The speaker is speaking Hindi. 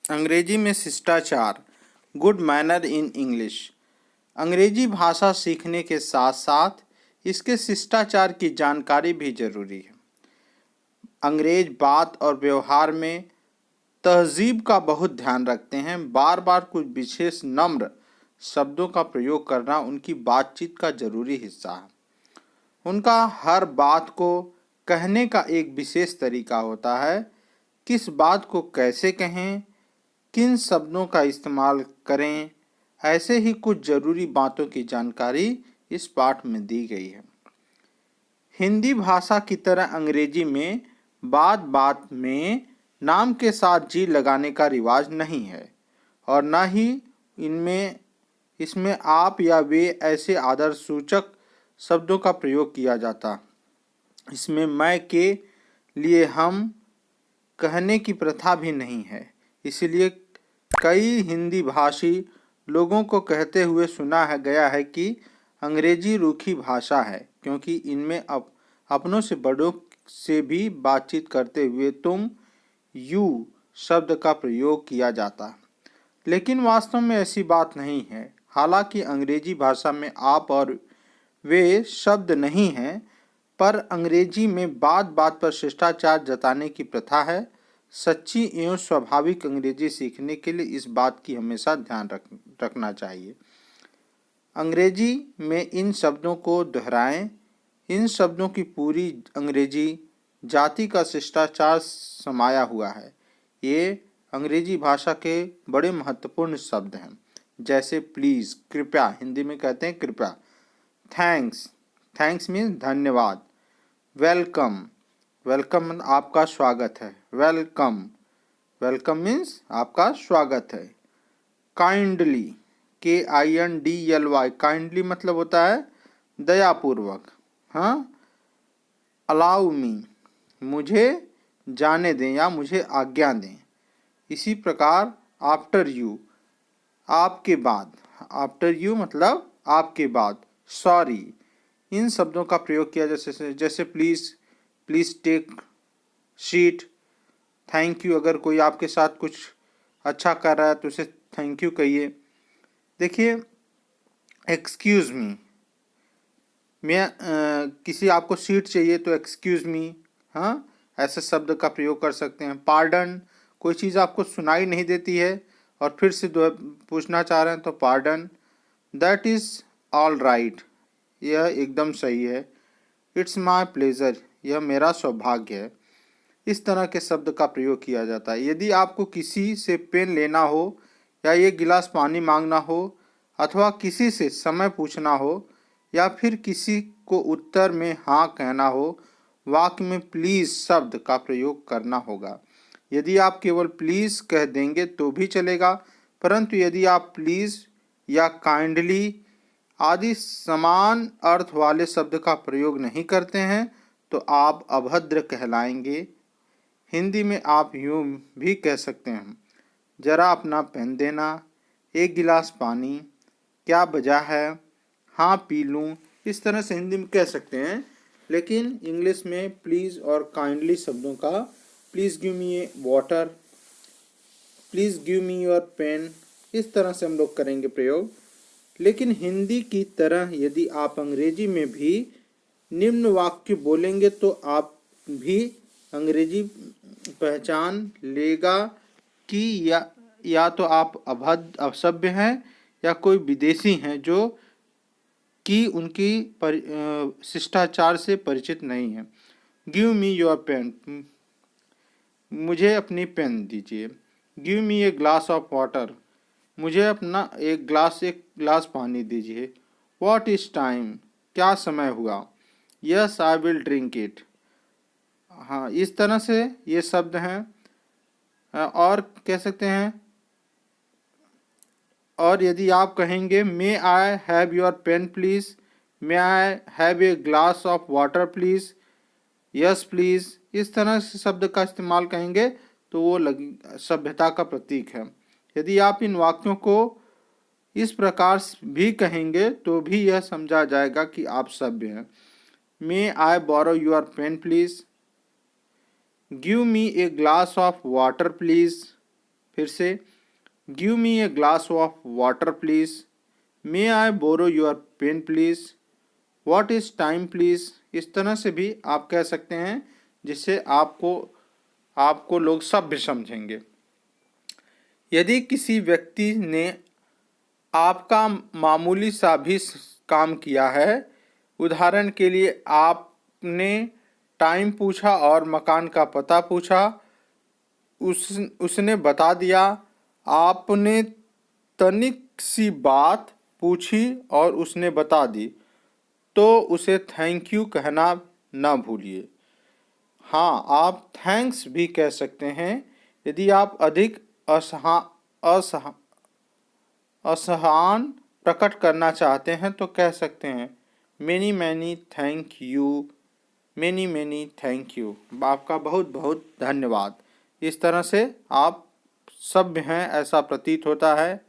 अंग्रेजी में शिष्टाचार, गुड मैनर इन इंग्लिश। अंग्रेजी भाषा सीखने के साथ साथ इसके शिष्टाचार की जानकारी भी जरूरी है। अंग्रेज बात और व्यवहार में तहजीब का बहुत ध्यान रखते हैं। बार बार कुछ विशेष नम्र शब्दों का प्रयोग करना उनकी बातचीत का जरूरी हिस्सा है। उनका हर बात को कहने का एक विशेष तरीका होता है। किस बात को कैसे कहें, किन शब्दों का इस्तेमाल करें, ऐसे ही कुछ जरूरी बातों की जानकारी इस पाठ में दी गई है। हिंदी भाषा की तरह अंग्रेजी में बात बात में नाम के साथ जी लगाने का रिवाज नहीं है और न ही इसमें आप या वे ऐसे आदर सूचक शब्दों का प्रयोग किया जाता। इसमें मैं के लिए हम कहने की प्रथा भी नहीं है। इसलिए कई हिंदी भाषी लोगों को कहते हुए सुना गया है कि अंग्रेजी रूखी भाषा है, क्योंकि इनमें अपनों से बड़ों से भी बातचीत करते हुए तुम यू शब्द का प्रयोग किया जाता। लेकिन वास्तव में ऐसी बात नहीं है। हालांकि अंग्रेजी भाषा में आप और वे शब्द नहीं हैं, पर अंग्रेजी में बात बात पर शिष्टाचार जताने की प्रथा है। सच्ची एवं स्वाभाविक अंग्रेजी सीखने के लिए इस बात की हमेशा ध्यान रखना चाहिए। अंग्रेजी में इन शब्दों को दोहराएं। इन शब्दों की पूरी अंग्रेजी जाति का शिष्टाचार समाया हुआ है। ये अंग्रेजी भाषा के बड़े महत्वपूर्ण शब्द हैं, जैसे प्लीज़, कृपया, हिंदी में कहते हैं कृपया। थैंक्स, थैंक्स मीन्स धन्यवाद। वेलकम, वेलकम आपका स्वागत है। वेलकम, वेलकम मीन्स आपका स्वागत है। काइंडली, KINDLY, काइंडली मतलब होता है दयापूर्वक। हाँ। अलाउ मी, मुझे जाने दें या मुझे आज्ञा दें। इसी प्रकार आफ्टर यू, आपके बाद। आफ्टर यू मतलब आपके बाद। सॉरी, इन शब्दों का प्रयोग किया जैसे please, please take seat. Thank you, अगर कोई आपके साथ कुछ अच्छा कर रहा है तो उसे थैंक यू कहिए। देखिए, एक्सक्यूज़ मी, मैं किसी आपको सीट चाहिए तो एक्सक्यूज़ मी, हाँ, ऐसे शब्द का प्रयोग कर सकते हैं। पार्डन, कोई चीज़ आपको सुनाई नहीं देती है और फिर से पूछना चाह रहे हैं तो pardon. That is all right, यह एकदम सही है। इट्स माई प्लेजर, यह मेरा सौभाग्य है। इस तरह के शब्द का प्रयोग किया जाता है। यदि आपको किसी से पेन लेना हो या एक गिलास पानी मांगना हो अथवा किसी से समय पूछना हो या फिर किसी को उत्तर में हाँ कहना हो, वाक्य में प्लीज़ शब्द का प्रयोग करना होगा। यदि आप केवल प्लीज़ कह देंगे तो भी चलेगा, परंतु यदि आप प्लीज़ या काइंडली आदि समान अर्थ वाले शब्द का प्रयोग नहीं करते हैं तो आप अभद्र कहलाएंगे। हिंदी में आप यूँ भी कह सकते हैं, जरा अपना पेन देना, एक गिलास पानी, क्या वजह है, हाँ पी लूँ। इस तरह से हिंदी में कह सकते हैं। लेकिन इंग्लिश में प्लीज़ और काइंडली शब्दों का please give me a water, please give me your pen, इस तरह से हम लोग करेंगे प्रयोग। लेकिन हिंदी की तरह यदि आप अंग्रेजी में भी निम्न वाक्य बोलेंगे तो आप भी अंग्रेजी पहचान लेगा कि या तो आप असभ्य हैं या कोई विदेशी हैं जो कि उनकी शिष्टाचार से परिचित नहीं है। गिव मी योर पेन, मुझे अपनी पेन दीजिए। Give me a glass of water, मुझे अपना एक ग्लास पानी दीजिए। व्हाट इज टाइम, क्या समय हुआ। Yes I will drink it. हाँ, इस तरह से ये शब्द हैं। और कह सकते हैं, और यदि आप कहेंगे may I have your pen please, may I have a glass of water please, yes please, इस तरह से शब्द का इस्तेमाल कहेंगे तो वो सभ्यता का प्रतीक है। यदि आप इन वाक्यों को इस प्रकार भी कहेंगे तो भी यह समझा जाएगा कि आप सभ्य हैं। May I borrow your pen please, give me a glass of water please, फिर से, give me a glass of water please, may I borrow your pen please, what is time please. इस तरह से भी आप कह सकते हैं जिससे आपको लोग सभ्य समझेंगे। यदि किसी व्यक्ति ने आपका मामूली सा भी काम किया है, उदाहरण के लिए आपने टाइम पूछा और मकान का पता पूछा, उसने बता दिया, आपने तनिक सी बात पूछी और उसने बता दी, तो उसे थैंक यू कहना ना भूलिए। हाँ, आप थैंक्स भी कह सकते हैं। यदि आप अधिक असहान प्रकट करना चाहते हैं तो कह सकते हैं many many thank you, many many thank you, आपका बहुत बहुत धन्यवाद। इस तरह से आप सभ्य हैं ऐसा प्रतीत होता है।